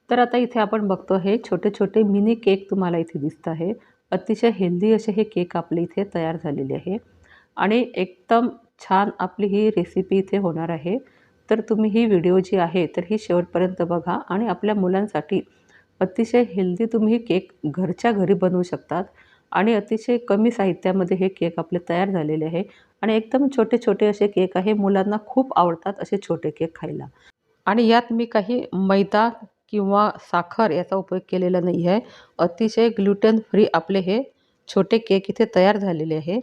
तर आता इथे आपण बघतो हे छोटे-छोटे मिनी केक तुम्हाला इथे दिसत आहे. अतिशय हेल्दी असे हे केक आपले इथे तयार झालेले आहे आणि एकदम छान आपली ही रेसिपी इथे होणार आहे. तर तुम्ही ही व्हिडिओ जी आहे तर ही शेवटपर्यंत बघा आणि आपल्या मुलांसाठी अतिशय हेल्दी तुम्ही हे केक घरच्या घरी बनवू शकतात आणि अतिशय कमी साहित्यामध्ये हे केक आपले तयार झालेले आहे आणि एकदम छोटे-छोटे असे केक आहे. मुलांना खूप आवडतात असे छोटे केक खायला. आणि यात मी काही मैदा किंवा साखर याचा उपयोग केलेला नाही आहे. अतिशय ग्लुटेन फ्री आपले हे छोटे केक इथे तयार झालेले आहे.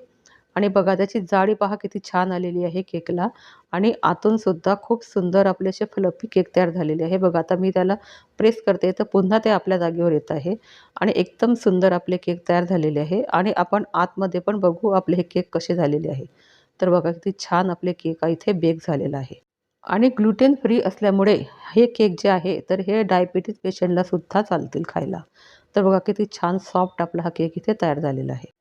आणि बघा त्याची जाडी पहा किती छान आलेली आहे केकला आणि आतून सुद्धा खूप सुंदर आपले असे फ्लफी केक तयार झालेले आहे. बघा आता मी त्याला प्रेस करते तर पुन्हा ते आपल्या जागेवर येत आहे आणि एकदम सुंदर आपले केक तयार झालेले आहे आणि आपण आतमध्ये पण बघू आपले हे केक कसे झालेले आहे. तर बघा किती छान आपले केक इथे बेक झालेला आहे. आणि ग्लुटेन फ्री असल्यामुळे हे केक जे आहे तर हे डायबिटीज पेशंटला सुद्धा चालतील खायला. तर बघा किती छान सॉफ्ट आपला हा केक इथे तयार झालेला आहे.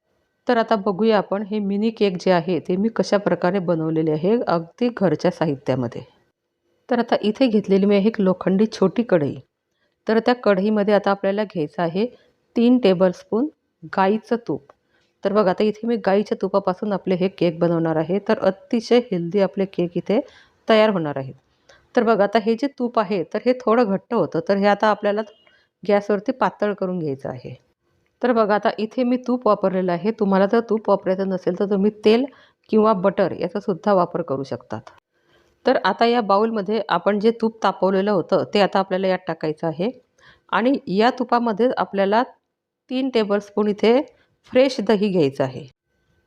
तर आता बघूया आपण हे मिनी केक जे आहे ते मी कशाप्रकारे बनवलेले आहे अगदी घरच्या साहित्यामध्ये. तर आता इथे घेतलेली मी एक लोखंडी छोटी कढई. तर त्या कढईमध्ये आता आपल्याला घ्यायचं आहे 3 टेबलस्पून गाईचं तूप. तर बघा आता इथे मी गाईच्या तुपापासून आपले हे केक बनवणार आहे. तर अतिशय हेल्दी आपले केक इथे तयार होणार आहेत. तर बघा आता हे जे तूप आहे तर हे थोडं घट्ट होतं. तर हे आता आपल्याला गॅसवरती पातळ करून घ्यायचं आहे. तर बघा आता इथे मी तूप वापरलेलं आहे. तुम्हाला जर तूप वापरायचं नसेल तर तुम्ही तेल किंवा बटर याचा सुद्धा वापर करू शकतात. तर आता या बाउलमध्ये आपण जे तूप तापवलेलं होतं ते आता आपल्याला यात टाकायचं आहे आणि या तुपामध्ये आपल्याला 3 टेबलस्पून इथे फ्रेश दही घ्यायचं आहे.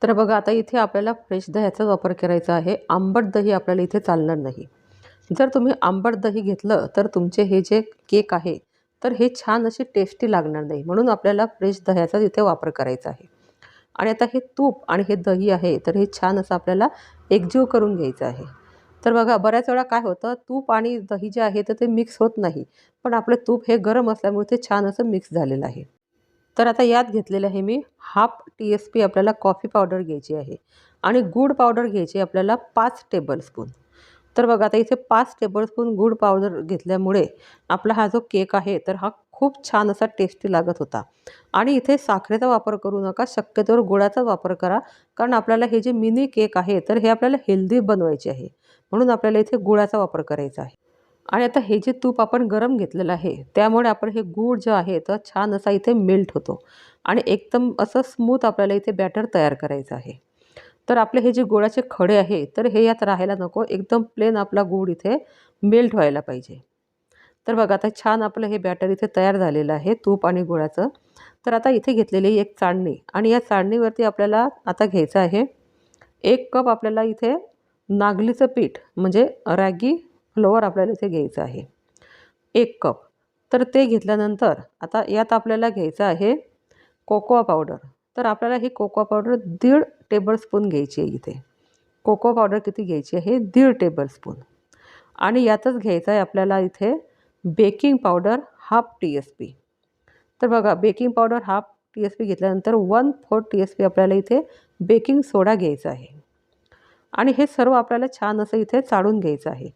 तर बघा आता इथे आपल्याला फ्रेश दह्याचा वापर करायचा आहे. आंबट दही आपल्याला इथे चालणार नाही. जर तुम्ही आंबट दही घेतलं तर तुमचे हे जे केक आहे तर हे छान असे टेस्टी लागणार नाही. म्हणून आपल्याला फ्रेश दह्याचा इथे वापर करायचा आहे. आणि आता हे तूप आणि हे दही आहे तर हे छान असं आपल्याला एकजीव करून घ्यायचं आहे. तर बघा बऱ्याच वेळा काय होतं तूप आणि दही जे आहे तर ते मिक्स होत नाही. पण आपलं तूप हे गरम असल्यामुळे ते छान असं मिक्स झालेलं आहे. तर आता यात घेतलेलं आहे मी हाफ TSP आपल्याला कॉफी पावडर घ्यायची आहे आणि गूळ पावडर घ्यायची आपल्याला 5 टेबलस्पून. तर बघा आता इथे 5 टेबलस्पून गूळ पावडर घेतल्यामुळे आपला हा जो केक आहे तर हा खूप छान असा टेस्टी लागत होता. आणि इथे साखरेचा वापर करू नका, शक्यतोवर गुळाचा वापर करा. कारण आपल्याला हे जे मिनी केक आहे तर हे आपल्याला हेल्दी बनवायचे आहे. म्हणून आपल्याला इथे गुळाचा वापर करायचा आहे. आणि आता हे जे तूप आपण गरम घेतलेलं आहे त्यामुळे आपण हे गूळ जे आहे तर छान असा इथे मेल्ट होतो आणि एकदम असं स्मूथ आपल्याला इथे बॅटर तयार करायचं आहे. तर आपले हे जे गुळाचे खडे आहे तर हे यात राहायला नको. एकदम प्लेन आपला गूळ इथे मेल्ट व्हायला पाहिजे. तर बघा आता छान आपलं हे बॅटर इथे तयार झालेलं आहे तूप आणि गुळाचं. तर आता इथे घेतलेली एक चाळणी आणि या चाळणीवरती आपल्याला आता घ्यायचं आहे 1 कप आपल्याला इथे नागलीचं पीठ म्हणजे रॅगी फ्लोअर आपल्याला इथे घ्यायचं आहे 1 कप. तर ते घेतल्यानंतर आता यात आपल्याला घ्यायचं आहे कोकोआ पावडर. तर आपल्याला ही कोकोआ पावडर 1.5 टेबलस्पून घ्यायची आहे इथे. कोको पावडर किती घ्यायची आहे 1.5 टेबलस्पून. आणि यातच घ्यायचं आहे आपल्याला इथे बेकिंग पावडर हाफ TSP. तर बघा बेकिंग पावडर हाफ TSP घेतल्यानंतर 1/4 TSP आपल्याला इथे बेकिंग सोडा घ्यायचा आहे. आणि हे सर्व आपल्याला छान असं इथे चाळून घ्यायचं आहे.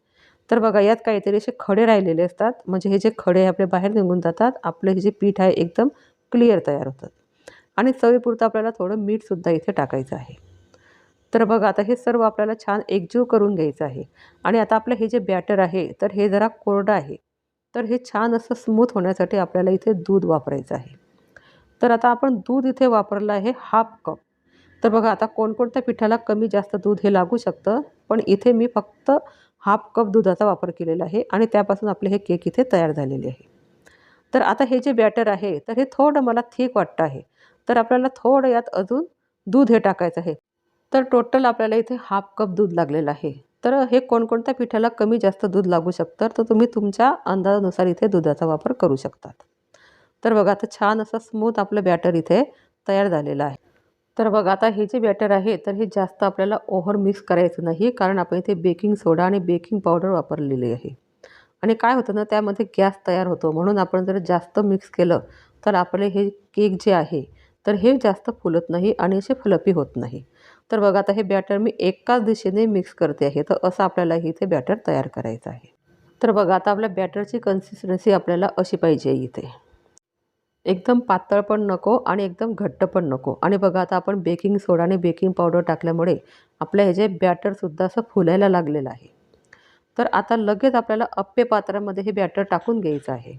तर बघा यात काहीतरी असे खडे राहिलेले असतात म्हणजे हे जे खडे आपले बाहेर निघून जातात. आपलं हे जे पीठ आहे एकदम क्लिअर तयार होतं. आणि चवीपुरतं आपल्याला थोडं मीठसुद्धा इथे टाकायचं आहे. तर बघा आता हे सर्व आपल्याला छान एकजीव करून घ्यायचं आहे. आणि आता आपलं हे जे बॅटर आहे तर हे जरा कोरडं आहे. तर हे छान असं स्मूथ होण्यासाठी आपल्याला इथे दूध वापरायचं आहे. तर आता आपण दूध इथे वापरलं आहे हाफ कप. तर बघा आता कोणकोणत्या पिठाला कमी जास्त दूध हे लागू शकतं. पण इथे मी फक्त हाफ कप दुधाचा वापर केलेला आहे आणि त्यापासून आपले हे केक इथे तयार झालेले आहे. तर आता हे जे बॅटर आहे तर हे थोडं मला थिक वाटतं आहे. तर आपल्याला थोडं यात अजून दूध हे टाकायचं आहे. तर टोटल आपल्याला इथे हाफ कप दूध लागलेलं आहे. तर हे कोणकोणत्या पिठाला कमी जास्त दूध लागू शकतं तर तुम्ही तुमच्या अंदाजानुसार इथे दुधाचा वापर करू शकतात. तर बघा आता छान असं स्मूथ आपलं बॅटर इथे तयार झालेलं आहे. तर बघा आता हे जे बॅटर आहे तर हे जास्त आपल्याला ओव्हर मिक्स करायचं नाही कारण आपण इथे बेकिंग सोडा आणि बेकिंग पावडर वापरलेली आहे. आणि काय होतं ना त्यामध्ये गॅस तयार होतो म्हणून आपण जर जास्त मिक्स केलं तर आपले हे केक जे आहे तर हे जास्त फुलत नाही आणि असे फ्लफी होत नाही. तर बघा आता हे बॅटर मी एकाच दिशेने मिक्स करते आहे. तर असं आपल्याला इथे बॅटर तयार करायचं आहे. तर बघा आता आपल्या बॅटरची कन्सिस्टन्सी आपल्याला अशी पाहिजे इथे. एकदम पातळ पण नको आणि एकदम घट्ट पण नको. आणि बघा आता आपण बेकिंग सोडा आणि बेकिंग पावडर टाकल्यामुळे आपलं हे जे बॅटरसुद्धा असं फुलायला लागलेलं आहे. तर आता लगेच आपल्याला अप्पे पात्रामध्ये हे बॅटर टाकून घ्यायचं आहे.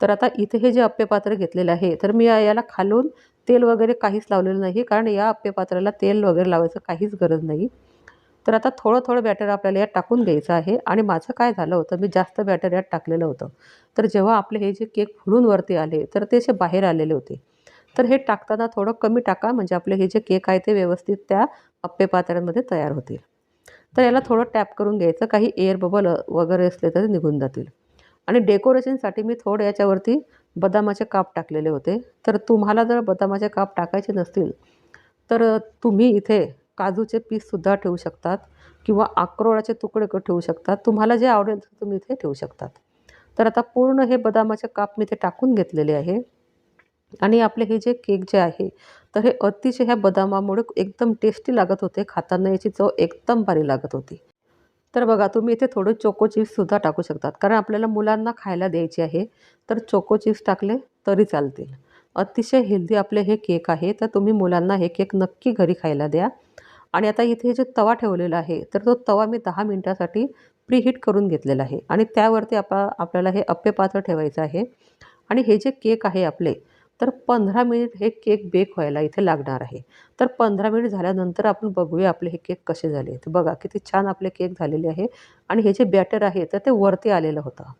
तर आता इथे हे जे अप्पे पात्र घेतलेलं आहे, तर मी याला खालून तेल वगैरे काहीच लावलेलं नाही, कारण या अप्पे पात्राला तेल वगैरे लावायचं काहीच गरज नाही. तर आता थोडं-थोडं बॅटर आपल्याला यात टाकून घ्यायचं आहे. आणि माझं काय झालं होतं, मी जास्त बॅटर यात टाकलेलं होतं. तर जेव्हा आपले हे जे केक फुलून वरती आले, तर ते असे बाहेर आलेले होते. तर हे टाकताना थोडं कमी टाका, म्हणजे आपले हे जे केक आहे ते व्यवस्थित त्या अप्पे पात्र्यांमध्ये तयार होतील. तर याला थोडं टॅप करून घ्यायचं, काही एअर बबल वगैरे असले तर निघून जातील. आणि डेकोरेशनसाठी मी थोडं याच्यावरती बदामाचे काप टाकलेले होते. तर तुम्हाला जर बदामाचे काप टाकायचे नसतील, तर तुम्ही इथे काजूचे पीससुद्धा ठेवू शकतात किंवा अक्रोडाचे तुकडे ठेवू शकतात. तुम्हाला जे आवडेल ते तुम्ही इथे ठेवू शकतात. तर आता पूर्ण हे बदामाचे काप मी इथे टाकून घेतलेले आहे. आणि आपले हे जे केक जे आहे, तर हे अतिशय ह्या बदामामुळे एकदम टेस्टी लागत होते. खाताना याची चव एकदम भारी लागत होती. तर बघा तुम्ही इथे थोडं चोको चिप्ससुद्धा टाकू शकतात, कारण आपल्याला मुलांना खायला द्यायची आहे. तर चोको चिप्स टाकले तरी चालतील. अतिशय हेल्दी आपले हे केक आहे, तर तुम्ही मुलांना हे केक नक्की घरी खायला द्या. आणि आता इथे जो तवा ठेवलेला आहे, तर तो तवा मी 10 मिनिटासाठी प्रीहीट करून घेतलेला आहे. आणि त्यावरती आपल्याला हे अप्पे पात्र ठेवायचं आहे. आणि हे जे केक आहे आपले, तर 15 मिनिट हे केक बेक व्हायला इथे लागणार आहे. तर 15 मिनिट झाल्यानंतर आपण बघूया आपले हे केक कसे झाले. तर बघा किती छान आपले केक झालेले आहे. आणि हे जे बॅटर आहे तर ते वरती आलेलं होतं.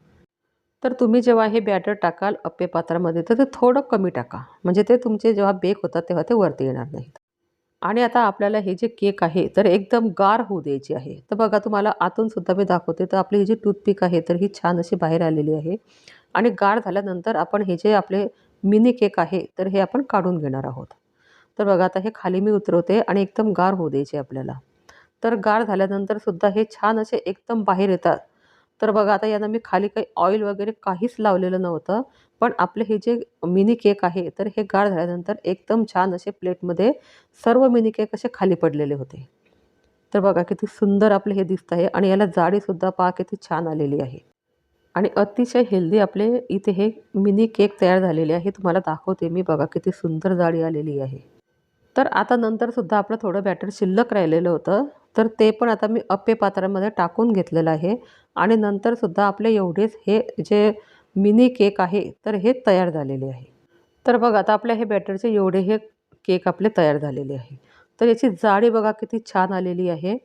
तर तुम्ही जेव्हा हे बॅटर टाकाल अप्पे पात्रामध्ये, तर ते थोडं कमी टाका, म्हणजे ते तुमचे जेव्हा बेक होतात तेव्हा ते वरती येणार नाहीत. आणि आता आपल्याला हे जे केक आहे तर एकदम गार होऊ द्यायची आहे. तर बघा तुम्हाला आतून सुद्धा मी दाखवते. तर आपली ही जी टूथपिक आहे तर ही छान अशी बाहेर आलेली आहे. आणि गार झाल्यानंतर आपण हे जे आपले मिनी केक आहे तर हे आपण काढून घेणार आहोत. तर बघा आता हे खाली मी उतरवते आणि एकदम गार होऊ द्यायचे आपल्याला. तर गार झाल्यानंतर सुद्धा हे छान असे एकदम बाहेर येतात. तर बघा आता यांना मी खाली काही ऑइल वगैरे काहीच लावलेलं नव्हतं. पण आपले हे जे मिनी केक आहे तर हे गार झाल्यानंतर एकदम छान असे प्लेटमध्ये सर्व मिनी केक असे खाली पडलेले होते. तर बघा किती सुंदर आपले हे दिसत आहे. आणि याला जाडीसुद्धा पहा किती छान आलेली आहे. आणि अतिशय हेल्दी आपले इथे हे मिनी केक तयार झालेले आहे. तुम्हाला दाखवते मी, बघा किती सुंदर जाडी आलेली आहे. तर आता नंतरसुद्धा आपलं थोडं बॅटर शिल्लक राहिलेलं होतं. तर ते पण आता मी अप्पे पात्रामध्ये टाकून घेतलेलं आहे. आणि नंतरसुद्धा आपले एवढेच हे जे मिनी केक आहे तर हे तयार झालेले आहे. तर बघा आता आपल्या हे बॅटरचे एवढे हे केक आपले तयार झालेले आहे. तर याची जाडी बघा किती छान आलेली आहे.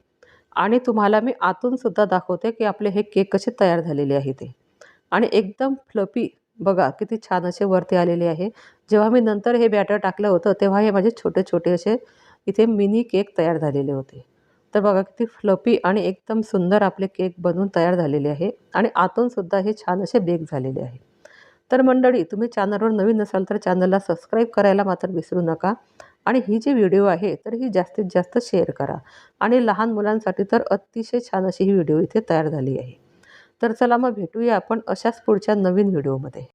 आणि तुम्हाला मी आतूनसुद्धा दाखवते की आपले हे केक कसे तयार झालेले आहे ते. आणि एकदम फ्लफी बघा किती छान असे वरती आलेले आहे. जेव्हा मी नंतर हे बॅटर टाकलं होतं तेव्हा हे माझे छोटे-छोटे असे इथे मिनी केक तयार झालेले होते. तर बघा किती फ्लफी आणि एकदम सुंदर आपले केक बनवून तयार झालेले आहे. आणि आतूनसुद्धा हे छान असे बेक झालेले आहे. तर मंडळी, तुम्ही चॅनलवर नवीन असाल तर चॅनलला सबस्क्राईब करायला मात्र विसरू नका. आणि ही जी व्हिडिओ आहे तर ही जास्तीत जास्त शेअर करा. आणि लहान मुलांसाठी तर अतिशय छान अशी ही व्हिडिओ इथे तयार झाली आहे. तर चला मग भेटूया आपण अशाच पुढच्या नवीन व्हिडिओमध्ये.